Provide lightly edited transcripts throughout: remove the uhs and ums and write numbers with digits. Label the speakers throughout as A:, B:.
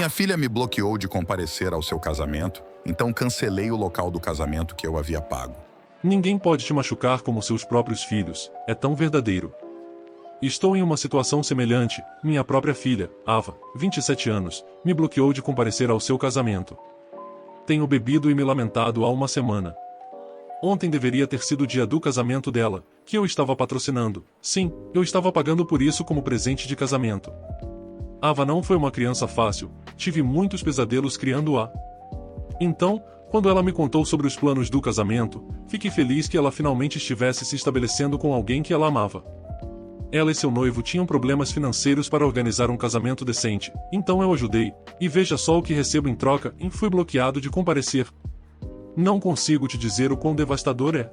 A: Minha filha me bloqueou de comparecer ao seu casamento, então cancelei o local do casamento que eu havia pago.
B: Ninguém pode te machucar como seus próprios filhos, é tão verdadeiro. Estou em uma situação semelhante, minha própria filha, Ava, 27 anos, me bloqueou de comparecer ao seu casamento. Tenho bebido e me lamentado há uma semana. Ontem deveria ter sido o dia do casamento dela, que eu estava patrocinando. Sim, eu estava pagando por isso como presente de casamento. Ava não foi uma criança fácil, tive muitos pesadelos criando-a. Então, quando ela me contou sobre os planos do casamento, fiquei feliz que ela finalmente estivesse se estabelecendo com alguém que ela amava. Ela e seu noivo tinham problemas financeiros para organizar um casamento decente, então eu ajudei, e veja só o que recebo em troca, e fui bloqueado de comparecer. Não consigo te dizer o quão devastador é.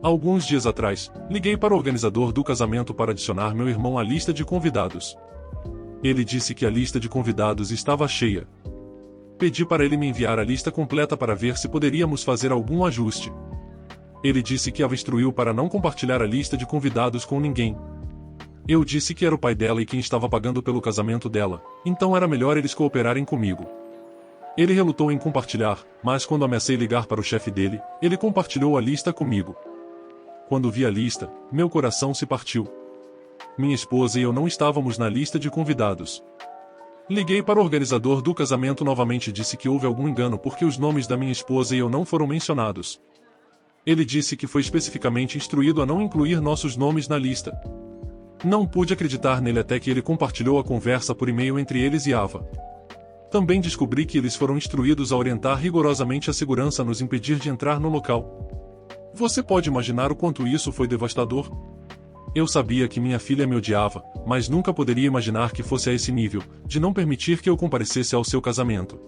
B: Alguns dias atrás, liguei para o organizador do casamento para adicionar meu irmão à lista de convidados. Ele disse que a lista de convidados estava cheia. Pedi para ele me enviar a lista completa para ver se poderíamos fazer algum ajuste. Ele disse que a instruiu para não compartilhar a lista de convidados com ninguém. Eu disse que era o pai dela e quem estava pagando pelo casamento dela, então era melhor eles cooperarem comigo. Ele relutou em compartilhar, mas quando ameacei ligar para o chefe dele, ele compartilhou a lista comigo. Quando vi a lista, meu coração se partiu. Minha esposa e eu não estávamos na lista de convidados. Liguei para o organizador do casamento novamente e disse que houve algum engano porque os nomes da minha esposa e eu não foram mencionados. Ele disse que foi especificamente instruído a não incluir nossos nomes na lista. Não pude acreditar nele até que ele compartilhou a conversa por e-mail entre eles e Ava. Também descobri que eles foram instruídos a orientar rigorosamente a segurança a nos impedir de entrar no local. Você pode imaginar o quanto isso foi devastador? Eu sabia que minha filha me odiava, mas nunca poderia imaginar que fosse a esse nível, de não permitir que eu comparecesse ao seu casamento.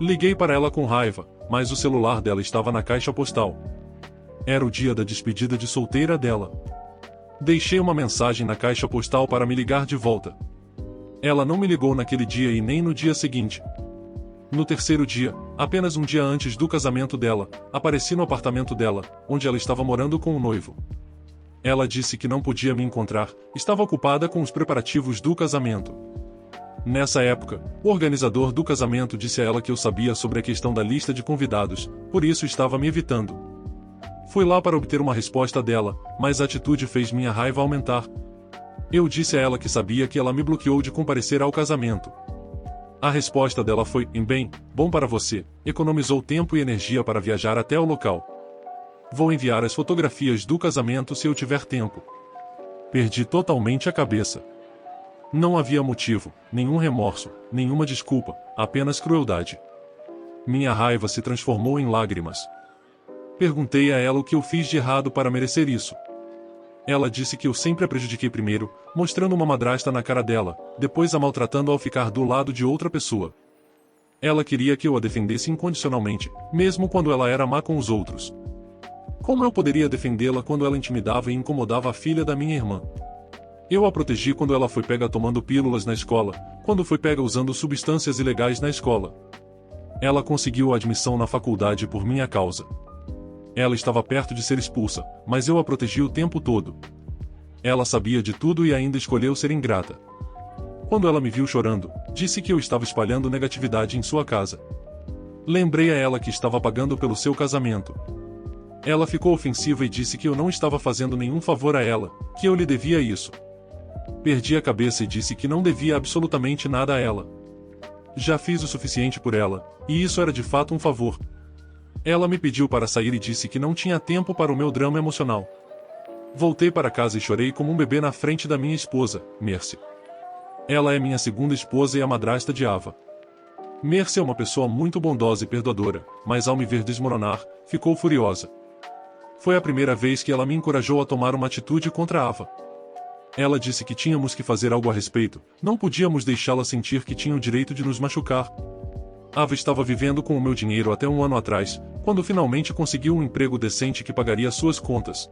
B: Liguei para ela com raiva, mas o celular dela estava na caixa postal. Era o dia da despedida de solteira dela. Deixei uma mensagem na caixa postal para me ligar de volta. Ela não me ligou naquele dia e nem no dia seguinte. No terceiro dia, apenas um dia antes do casamento dela, apareci no apartamento dela, onde ela estava morando com o noivo. Ela disse que não podia me encontrar, estava ocupada com os preparativos do casamento. Nessa época, o organizador do casamento disse a ela que eu sabia sobre a questão da lista de convidados, por isso estava me evitando. Fui lá para obter uma resposta dela, mas a atitude fez minha raiva aumentar. Eu disse a ela que sabia que ela me bloqueou de comparecer ao casamento. A resposta dela foi, bem, bom para você, economizou tempo e energia para viajar até o local. Vou enviar as fotografias do casamento se eu tiver tempo. Perdi totalmente a cabeça. Não havia motivo, nenhum remorso, nenhuma desculpa, apenas crueldade. Minha raiva se transformou em lágrimas. Perguntei a ela o que eu fiz de errado para merecer isso. Ela disse que eu sempre a prejudiquei primeiro, mostrando uma madrasta na cara dela, depois a maltratando ao ficar do lado de outra pessoa. Ela queria que eu a defendesse incondicionalmente, mesmo quando ela era má com os outros. Como eu poderia defendê-la quando ela intimidava e incomodava a filha da minha irmã? Eu a protegi quando ela foi pega tomando pílulas na escola, quando foi pega usando substâncias ilegais na escola. Ela conseguiu a admissão na faculdade por minha causa. Ela estava perto de ser expulsa, mas eu a protegi o tempo todo. Ela sabia de tudo e ainda escolheu ser ingrata. Quando ela me viu chorando, disse que eu estava espalhando negatividade em sua casa. Lembrei a ela que estava pagando pelo seu casamento. Ela ficou ofensiva e disse que eu não estava fazendo nenhum favor a ela, que eu lhe devia isso. Perdi a cabeça e disse que não devia absolutamente nada a ela. Já fiz o suficiente por ela, e isso era de fato um favor. Ela me pediu para sair e disse que não tinha tempo para o meu drama emocional. Voltei para casa e chorei como um bebê na frente da minha esposa, Mercy. Ela é minha segunda esposa e a madrasta de Ava. Mercy é uma pessoa muito bondosa e perdoadora, mas ao me ver desmoronar, ficou furiosa. Foi a primeira vez que ela me encorajou a tomar uma atitude contra Ava. Ela disse que tínhamos que fazer algo a respeito, não podíamos deixá-la sentir que tinha o direito de nos machucar. Ava estava vivendo com o meu dinheiro até um ano atrás, quando finalmente conseguiu um emprego decente que pagaria suas contas.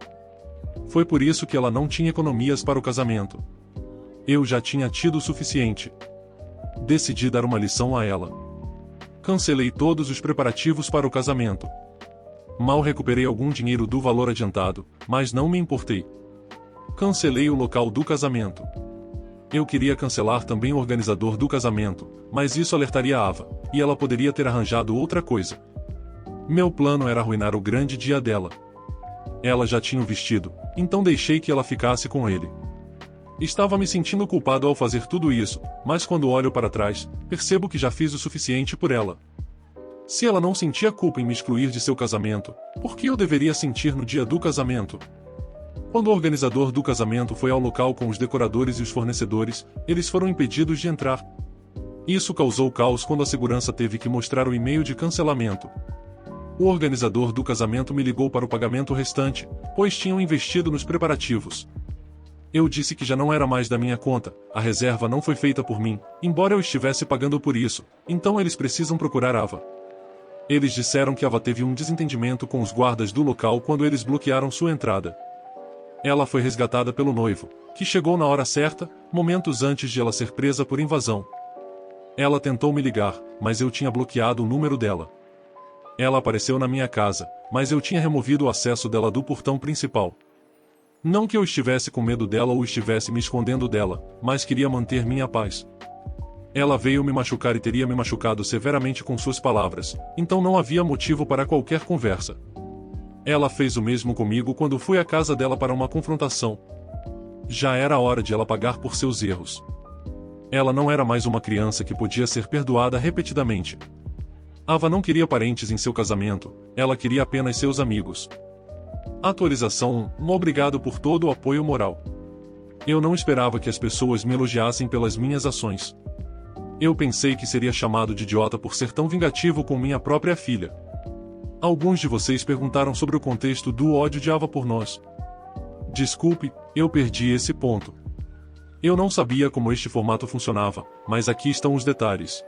B: Foi por isso que ela não tinha economias para o casamento. Eu já tinha tido o suficiente. Decidi dar uma lição a ela. Cancelei todos os preparativos para o casamento. Mal recuperei algum dinheiro do valor adiantado, mas não me importei. Cancelei o local do casamento. Eu queria cancelar também o organizador do casamento, mas isso alertaria Ava, e ela poderia ter arranjado outra coisa. Meu plano era arruinar o grande dia dela. Ela já tinha o vestido, então deixei que ela ficasse com ele. Estava me sentindo culpado ao fazer tudo isso, mas quando olho para trás, percebo que já fiz o suficiente por ela. Se ela não sentia culpa em me excluir de seu casamento, por que eu deveria sentir no dia do casamento? Quando o organizador do casamento foi ao local com os decoradores e os fornecedores, eles foram impedidos de entrar. Isso causou caos quando a segurança teve que mostrar o e-mail de cancelamento. O organizador do casamento me ligou para o pagamento restante, pois tinham investido nos preparativos. Eu disse que já não era mais da minha conta, a reserva não foi feita por mim, embora eu estivesse pagando por isso, então eles precisam procurar Ava. Eles disseram que Ava teve um desentendimento com os guardas do local quando eles bloquearam sua entrada. Ela foi resgatada pelo noivo, que chegou na hora certa, momentos antes de ela ser presa por invasão. Ela tentou me ligar, mas eu tinha bloqueado o número dela. Ela apareceu na minha casa, mas eu tinha removido o acesso dela do portão principal. Não que eu estivesse com medo dela ou estivesse me escondendo dela, mas queria manter minha paz. Ela veio me machucar e teria me machucado severamente com suas palavras, então não havia motivo para qualquer conversa. Ela fez o mesmo comigo quando fui à casa dela para uma confrontação. Já era hora de ela pagar por seus erros. Ela não era mais uma criança que podia ser perdoada repetidamente. Ava não queria parentes em seu casamento, ela queria apenas seus amigos. Atualização 1. Obrigado por todo o apoio moral. Eu não esperava que as pessoas me elogiassem pelas minhas ações. Eu pensei que seria chamado de idiota por ser tão vingativo com minha própria filha. Alguns de vocês perguntaram sobre o contexto do ódio de Ava por nós. Desculpe, eu perdi esse ponto. Eu não sabia como este formato funcionava, mas aqui estão os detalhes.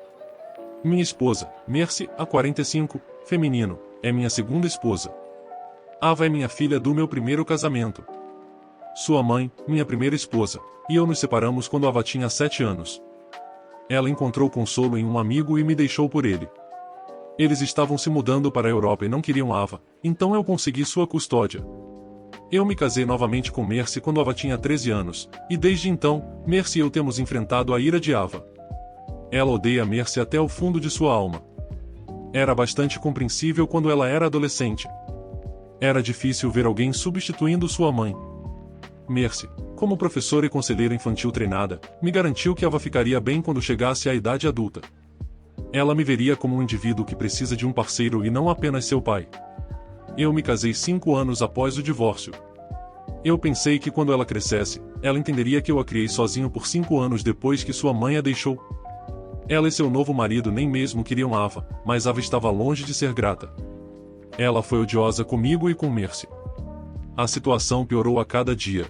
B: Minha esposa, Mercy, a 45, feminino, é minha segunda esposa. Ava é minha filha do meu primeiro casamento. Sua mãe, minha primeira esposa, e eu nos separamos quando Ava tinha 7 anos. Ela encontrou consolo em um amigo e me deixou por ele. Eles estavam se mudando para a Europa e não queriam Ava, então eu consegui sua custódia. Eu me casei novamente com Mercy quando Ava tinha 13 anos, e desde então, Mercy e eu temos enfrentado a ira de Ava. Ela odeia Mercy até o fundo de sua alma. Era bastante compreensível quando ela era adolescente. Era difícil ver alguém substituindo sua mãe. Mercy, como professora e conselheira infantil treinada, me garantiu que Ava ficaria bem quando chegasse à idade adulta. Ela me veria como um indivíduo que precisa de um parceiro e não apenas seu pai. Eu me casei 5 anos após o divórcio. Eu pensei que quando ela crescesse, ela entenderia que eu a criei sozinho por 5 anos depois que sua mãe a deixou. Ela e seu novo marido nem mesmo queriam Ava, mas Ava estava longe de ser grata. Ela foi odiosa comigo e com Mercy. A situação piorou a cada dia.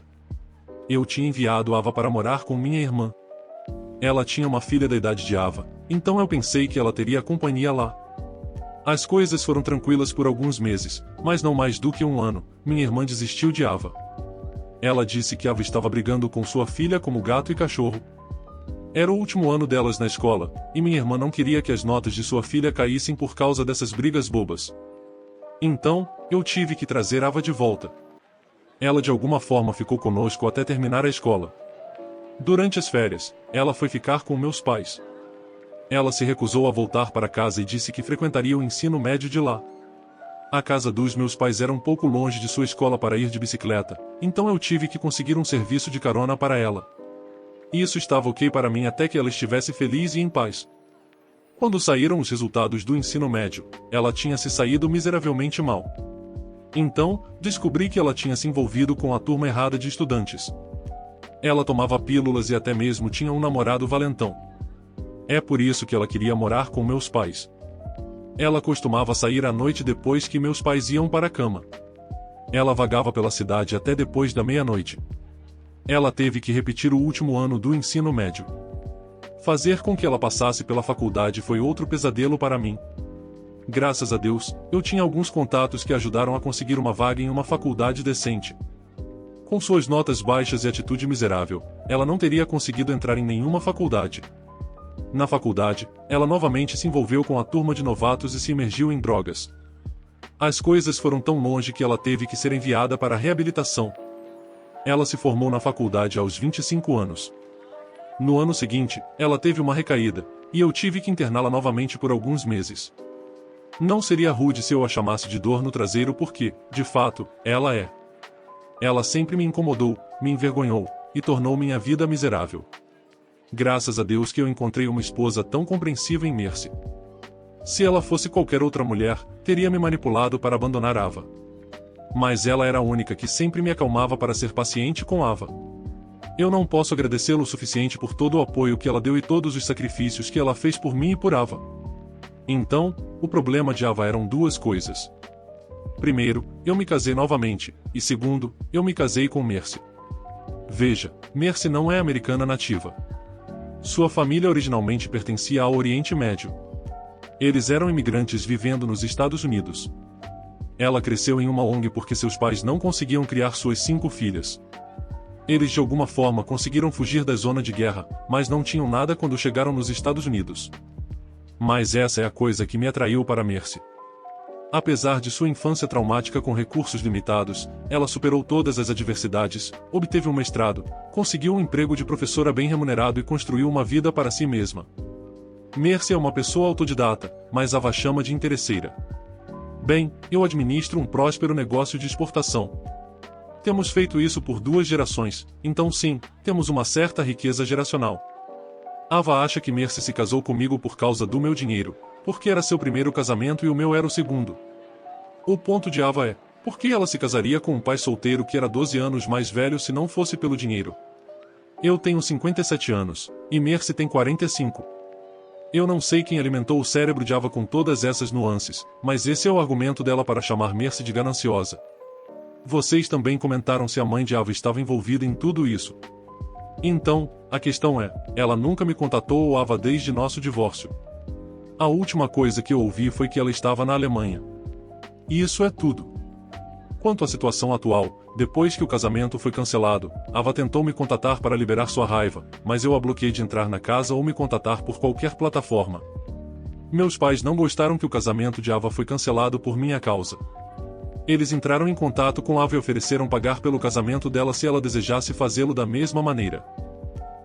B: Eu tinha enviado Ava para morar com minha irmã. Ela tinha uma filha da idade de Ava, então eu pensei que ela teria companhia lá. As coisas foram tranquilas por alguns meses, mas não mais do que 1 ano, minha irmã desistiu de Ava. Ela disse que Ava estava brigando com sua filha como gato e cachorro. Era o último ano delas na escola, e minha irmã não queria que as notas de sua filha caíssem por causa dessas brigas bobas. Então, eu tive que trazer Ava de volta. Ela de alguma forma ficou conosco até terminar a escola. Durante as férias, ela foi ficar com meus pais. Ela se recusou a voltar para casa e disse que frequentaria o ensino médio de lá. A casa dos meus pais era um pouco longe de sua escola para ir de bicicleta, então eu tive que conseguir um serviço de carona para ela. Isso estava ok para mim até que ela estivesse feliz e em paz. Quando saíram os resultados do ensino médio, ela tinha se saído miseravelmente mal. Então, descobri que ela tinha se envolvido com a turma errada de estudantes. Ela tomava pílulas e até mesmo tinha um namorado valentão. É por isso que ela queria morar com meus pais. Ela costumava sair à noite depois que meus pais iam para a cama. Ela vagava pela cidade até depois da meia-noite. Ela teve que repetir o último ano do ensino médio. Fazer com que ela passasse pela faculdade foi outro pesadelo para mim. Graças a Deus, eu tinha alguns contatos que ajudaram a conseguir uma vaga em uma faculdade decente. Com suas notas baixas e atitude miserável, ela não teria conseguido entrar em nenhuma faculdade. Na faculdade, ela novamente se envolveu com a turma de novatos e se imergiu em drogas. As coisas foram tão longe que ela teve que ser enviada para a reabilitação. Ela se formou na faculdade aos 25 anos. No ano seguinte, ela teve uma recaída, e eu tive que interná-la novamente por alguns meses. Não seria rude se eu a chamasse de dor no traseiro porque, de fato, ela é. Ela sempre me incomodou, me envergonhou, e tornou minha vida miserável. Graças a Deus que eu encontrei uma esposa tão compreensiva em Mercy. Se ela fosse qualquer outra mulher, teria me manipulado para abandonar Ava. Mas ela era a única que sempre me acalmava para ser paciente com Ava. Eu não posso agradecê-lo o suficiente por todo o apoio que ela deu e todos os sacrifícios que ela fez por mim e por Ava. Então, o problema de Ava eram duas coisas. Primeiro, eu me casei novamente, e segundo, eu me casei com Mercy. Veja, Mercy não é americana nativa. Sua família originalmente pertencia ao Oriente Médio. Eles eram imigrantes vivendo nos Estados Unidos. Ela cresceu em uma ONG porque seus pais não conseguiam criar suas 5 filhas. Eles de alguma forma conseguiram fugir da zona de guerra, mas não tinham nada quando chegaram nos Estados Unidos. Mas essa é a coisa que me atraiu para Mercy. Apesar de sua infância traumática com recursos limitados, ela superou todas as adversidades, obteve um mestrado, conseguiu um emprego de professora bem remunerado e construiu uma vida para si mesma. Mercy é uma pessoa autodidata, mas Ava chama de interesseira. Bem, eu administro um próspero negócio de exportação. Temos feito isso por 2 gerações, então sim, temos uma certa riqueza geracional. Ava acha que Mercy se casou comigo por causa do meu dinheiro, porque era seu primeiro casamento e o meu era o segundo. O ponto de Ava é, por que ela se casaria com um pai solteiro que era 12 anos mais velho se não fosse pelo dinheiro? Eu tenho 57 anos, e Mercy tem 45. Eu não sei quem alimentou o cérebro de Ava com todas essas nuances, mas esse é o argumento dela para chamar Mercy de gananciosa. Vocês também comentaram se a mãe de Ava estava envolvida em tudo isso. Então, a questão é, ela nunca me contatou ou Ava desde nosso divórcio. A última coisa que eu ouvi foi que ela estava na Alemanha. E isso é tudo. Quanto à situação atual, depois que o casamento foi cancelado, Ava tentou me contatar para liberar sua raiva, mas eu a bloqueei de entrar na casa ou me contatar por qualquer plataforma. Meus pais não gostaram que o casamento de Ava foi cancelado por minha causa. Eles entraram em contato com Ava e ofereceram pagar pelo casamento dela se ela desejasse fazê-lo da mesma maneira.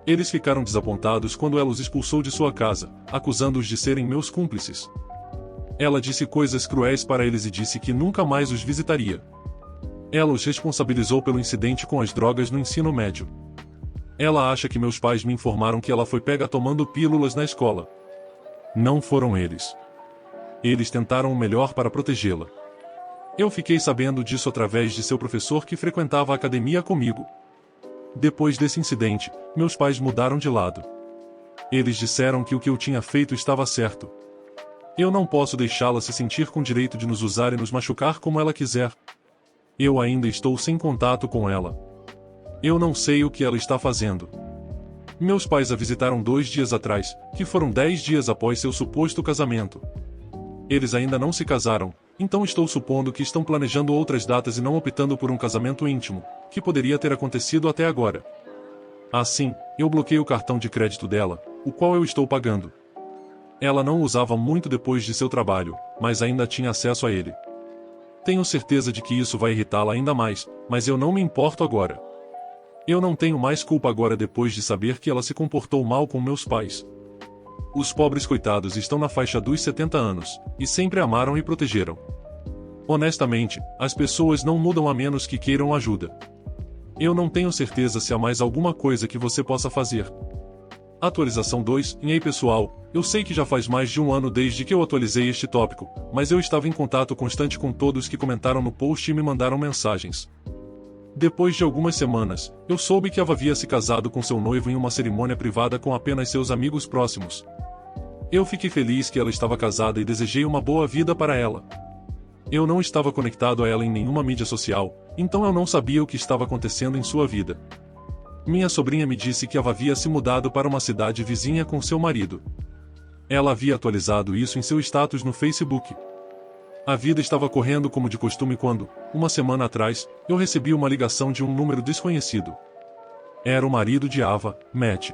B: Eles ficaram desapontados quando ela os expulsou de sua casa, acusando-os de serem meus cúmplices. Ela disse coisas cruéis para eles e disse que nunca mais os visitaria. Ela os responsabilizou pelo incidente com as drogas no ensino médio. Ela acha que meus pais me informaram que ela foi pega tomando pílulas na escola. Não foram eles. Eles tentaram o melhor para protegê-la. Eu fiquei sabendo disso através de seu professor que frequentava a academia comigo. Depois desse incidente, meus pais mudaram de lado. Eles disseram que o que eu tinha feito estava certo. Eu não posso deixá-la se sentir com direito de nos usar e nos machucar como ela quiser. Eu ainda estou sem contato com ela. Eu não sei o que ela está fazendo. Meus pais a visitaram 2 dias atrás, que foram 10 dias após seu suposto casamento. Eles ainda não se casaram, então estou supondo que estão planejando outras datas e não optando por um casamento íntimo, que poderia ter acontecido até agora. Assim, eu bloqueei o cartão de crédito dela, o qual eu estou pagando. Ela não usava muito depois de seu trabalho, mas ainda tinha acesso a ele. Tenho certeza de que isso vai irritá-la ainda mais, mas eu não me importo agora. Eu não tenho mais culpa agora depois de saber que ela se comportou mal com meus pais. Os pobres coitados estão na faixa dos 70 anos, e sempre amaram e protegeram. Honestamente, as pessoas não mudam a menos que queiram ajuda. Eu não tenho certeza se há mais alguma coisa que você possa fazer. Atualização 2, e aí pessoal, eu sei que já faz mais de 1 ano desde que eu atualizei este tópico, mas eu estava em contato constante com todos que comentaram no post e me mandaram mensagens. Depois de algumas semanas, eu soube que Ava havia se casado com seu noivo em uma cerimônia privada com apenas seus amigos próximos. Eu fiquei feliz que ela estava casada e desejei uma boa vida para ela. Eu não estava conectado a ela em nenhuma mídia social, então eu não sabia o que estava acontecendo em sua vida. Minha sobrinha me disse que Ava havia se mudado para uma cidade vizinha com seu marido. Ela havia atualizado isso em seu status no Facebook. A vida estava correndo como de costume quando, uma semana atrás, eu recebi uma ligação de um número desconhecido. Era o marido de Ava, Matt.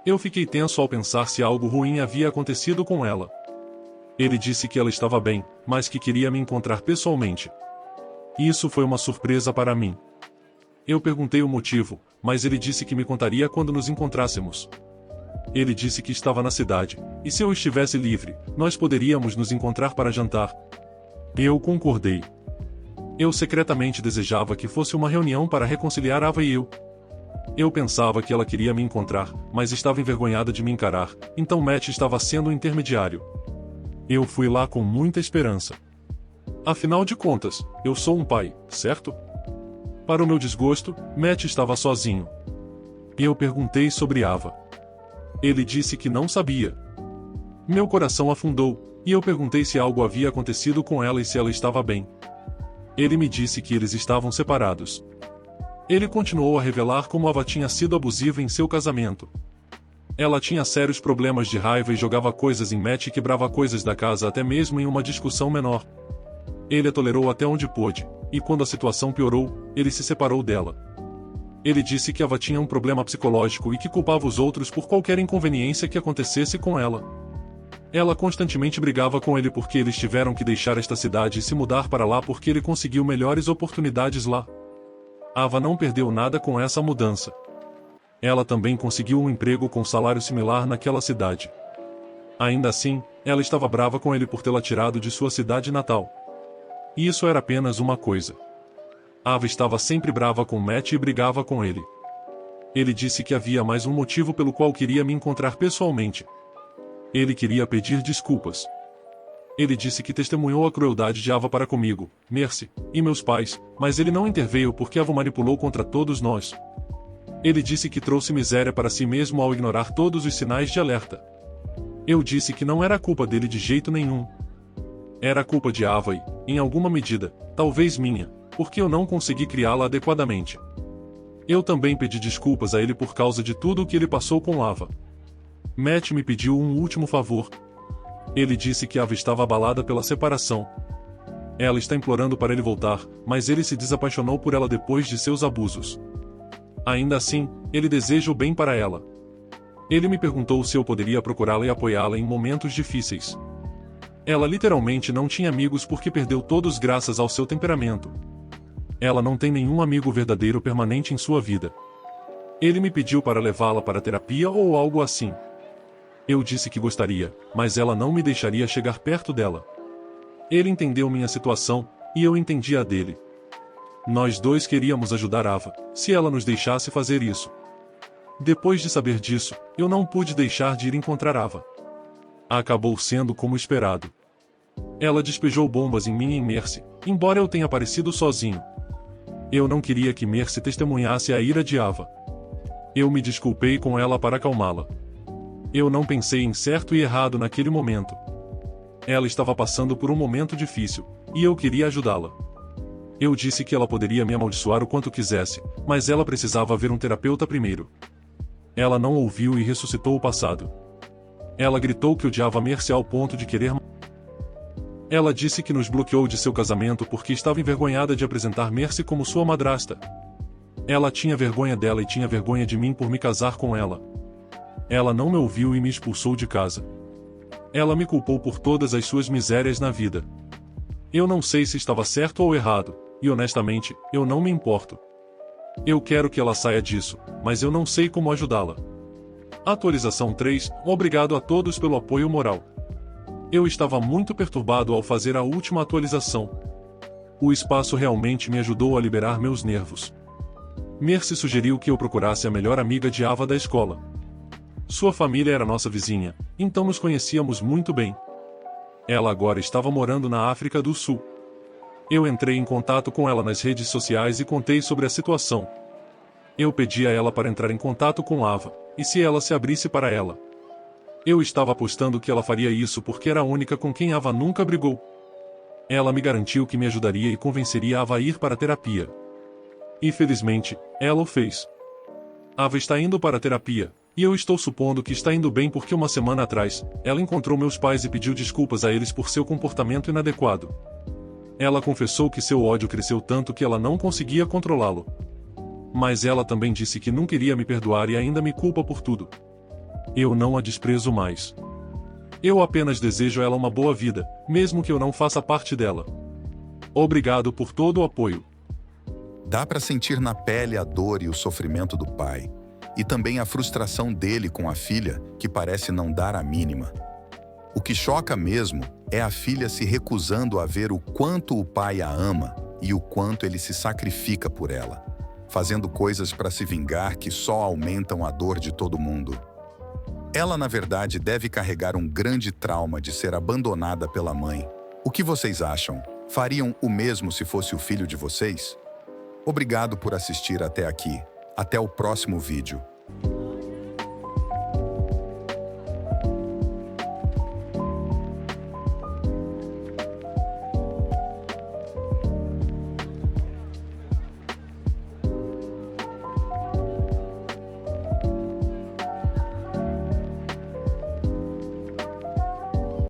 B: Eu fiquei tenso ao pensar se algo ruim havia acontecido com ela. Ele disse que ela estava bem, mas que queria me encontrar pessoalmente. Isso foi uma surpresa para mim. Eu perguntei o motivo, mas ele disse que me contaria quando nos encontrássemos. Ele disse que estava na cidade, e se eu estivesse livre, nós poderíamos nos encontrar para jantar. Eu concordei. Eu secretamente desejava que fosse uma reunião para reconciliar Ava e eu. Eu pensava que ela queria me encontrar, mas estava envergonhada de me encarar, então Matt estava sendo o intermediário. Eu fui lá com muita esperança. Afinal de contas, eu sou um pai, certo? Para o meu desgosto, Matt estava sozinho. Eu perguntei sobre Ava. Ele disse que não sabia. Meu coração afundou, e eu perguntei se algo havia acontecido com ela e se ela estava bem. Ele me disse que eles estavam separados. Ele continuou a revelar como Ava tinha sido abusiva em seu casamento. Ela tinha sérios problemas de raiva e jogava coisas em Matt e quebrava coisas da casa até mesmo em uma discussão menor. Ele a tolerou até onde pôde, e quando a situação piorou, ele se separou dela. Ele disse que Ava tinha um problema psicológico e que culpava os outros por qualquer inconveniência que acontecesse com ela. Ela constantemente brigava com ele porque eles tiveram que deixar esta cidade e se mudar para lá porque ele conseguiu melhores oportunidades lá. Ava não perdeu nada com essa mudança. Ela também conseguiu um emprego com salário similar naquela cidade. Ainda assim, ela estava brava com ele por tê-la tirado de sua cidade natal. E isso era apenas uma coisa. Ava estava sempre brava com Matt e brigava com ele. Ele disse que havia mais um motivo pelo qual queria me encontrar pessoalmente. Ele queria pedir desculpas. Ele disse que testemunhou a crueldade de Ava para comigo, Mercy, e meus pais, mas ele não interveio porque Ava manipulou contra todos nós. Ele disse que trouxe miséria para si mesmo ao ignorar todos os sinais de alerta. Eu disse que não era culpa dele de jeito nenhum. Era culpa de Ava e, em alguma medida, talvez minha, porque eu não consegui criá-la adequadamente. Eu também pedi desculpas a ele por causa de tudo o que ele passou com Ava. Matt me pediu um último favor. Ele disse que Ava estava abalada pela separação. Ela está implorando para ele voltar, mas ele se desapaixonou por ela depois de seus abusos. Ainda assim, ele deseja o bem para ela. Ele me perguntou se eu poderia procurá-la e apoiá-la em momentos difíceis. Ela literalmente não tinha amigos porque perdeu todos graças ao seu temperamento. Ela não tem nenhum amigo verdadeiro permanente em sua vida. Ele me pediu para levá-la para terapia ou algo assim. Eu disse que gostaria, mas ela não me deixaria chegar perto dela. Ele entendeu minha situação, e eu entendi a dele. Nós dois queríamos ajudar Ava, se ela nos deixasse fazer isso. Depois de saber disso, eu não pude deixar de ir encontrar Ava. Acabou sendo como esperado. Ela despejou bombas em mim e em Mercy, embora eu tenha aparecido sozinho. Eu não queria que Mercy testemunhasse a ira de Ava. Eu me desculpei com ela para acalmá-la. Eu não pensei em certo e errado naquele momento. Ela estava passando por um momento difícil, e eu queria ajudá-la. Eu disse que ela poderia me amaldiçoar o quanto quisesse, mas ela precisava ver um terapeuta primeiro. Ela não ouviu e ressuscitou o passado. Ela gritou que odiava Mercy ao ponto de querer. Ela disse que nos bloqueou de seu casamento porque estava envergonhada de apresentar Mercy como sua madrasta. Ela tinha vergonha dela e tinha vergonha de mim por me casar com ela. Ela não me ouviu e me expulsou de casa. Ela me culpou por todas as suas misérias na vida. Eu não sei se estava certo ou errado, e honestamente, eu não me importo. Eu quero que ela saia disso, mas eu não sei como ajudá-la. Atualização 3. Obrigado a todos pelo apoio moral. Eu estava muito perturbado ao fazer a última atualização. O espaço realmente me ajudou a liberar meus nervos. Mercy sugeriu que eu procurasse a melhor amiga de Ava da escola. Sua família era nossa vizinha, então nos conhecíamos muito bem. Ela agora estava morando na África do Sul. Eu entrei em contato com ela nas redes sociais e contei sobre a situação. Eu pedi a ela para entrar em contato com Ava, e se ela se abrisse para ela. Eu estava apostando que ela faria isso porque era a única com quem Ava nunca brigou. Ela me garantiu que me ajudaria e convenceria Ava a ir para a terapia. E felizmente, ela o fez. Ava está indo para a terapia, e eu estou supondo que está indo bem porque uma semana atrás, ela encontrou meus pais e pediu desculpas a eles por seu comportamento inadequado. Ela confessou que seu ódio cresceu tanto que ela não conseguia controlá-lo. Mas ela também disse que não queria me perdoar e ainda me culpa por tudo. Eu não a desprezo mais. Eu apenas desejo a ela uma boa vida, mesmo que eu não faça parte dela. Obrigado por todo o apoio.
A: Dá para sentir na pele a dor e o sofrimento do pai, e também a frustração dele com a filha, que parece não dar a mínima. O que choca mesmo é a filha se recusando a ver o quanto o pai a ama e o quanto ele se sacrifica por ela, fazendo coisas para se vingar que só aumentam a dor de todo mundo. Ela, na verdade, deve carregar um grande trauma de ser abandonada pela mãe. O que vocês acham? Fariam o mesmo se fosse o filho de vocês? Obrigado por assistir até aqui. Até o próximo vídeo.